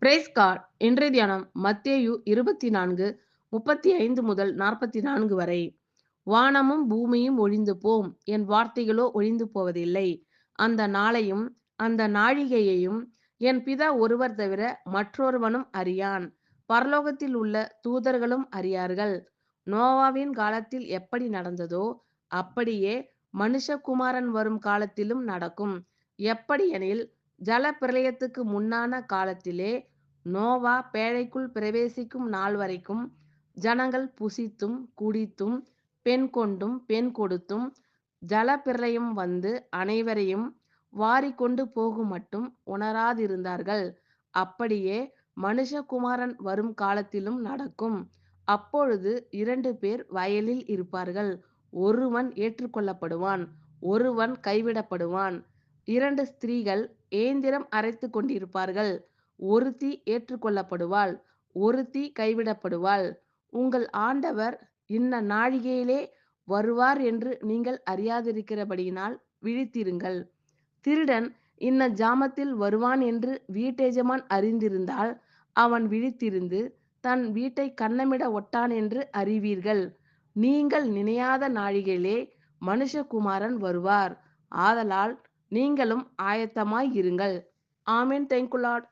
Price God. இன்றைய தியானம் மத்தேயு 24:35 முதல் 44 வரை. வானமும் பூமியும் ஒழிந்து போம், என் வார்த்தைகளோ ஒழிந்து போவதில்லை. அந்த நாளையும் அந்த நாழிகையையும் என் பிதா ஒருவர் தவிர மற்றொருவனும் அறியான். பரலோகத்தில் உள்ள தூதர்களும் அறியார்கள். நோவாவின் காலத்தில் எப்படி நடந்ததோ அப்படியே மனுஷகுமாரன் வரும் காலத்திலும் நடக்கும். எப்படியெனில், ஜல பிரளயத்துக்கு முன்னான காலத்திலே நோவா பேழைக்குள் பிரவேசிக்கும் நாள் வரைக்கும் ஜனங்கள் புசித்தும் குடித்தும் பெண் கொண்டும் பெண் கொடுத்தும் ஜலப்பிரளயம் வந்து அனைவரையும் வாரிக்கொண்டு போகும் மட்டும் உணராதிருந்தார்கள். அப்படியே மனுஷகுமாரன் வரும் காலத்திலும் நடக்கும். அப்பொழுது 2 பேர் வயலில் இருப்பார்கள். ஒருவன் ஏற்றுக்கொள்ளப்படுவான், ஒருவன் கைவிடப்படுவான். 2 ஸ்திரீகள் ஏந்திரம் அரைத்துக் கொண்டிருப்பார்கள். ஒருத்தி ஏற்றுக்கொள்ளப்படுவாள், ஒருத்தி கைவிடப்படுவாள். உங்கள் ஆண்டவர் இன்ன நாழிகையிலே வருவார் என்று நீங்கள் அறியாதிருக்கிறபடியினால் விழித்திருங்கள். திருடன் இன்ன ஜாமத்தில் வருவான் என்று வீட்டெஜமான் அறிந்திருந்தால் அவன் விழித்திருந்து தன் வீட்டை கன்னமிட ஒட்டான் என்று அறிவீர்கள். நீங்கள் நினையாத நாழிகையிலே மனுஷகுமாரன் வருவார். ஆதலால் நீங்களும் ஆயத்தமாய் இருங்கள். ஆமென். Thank you Lord.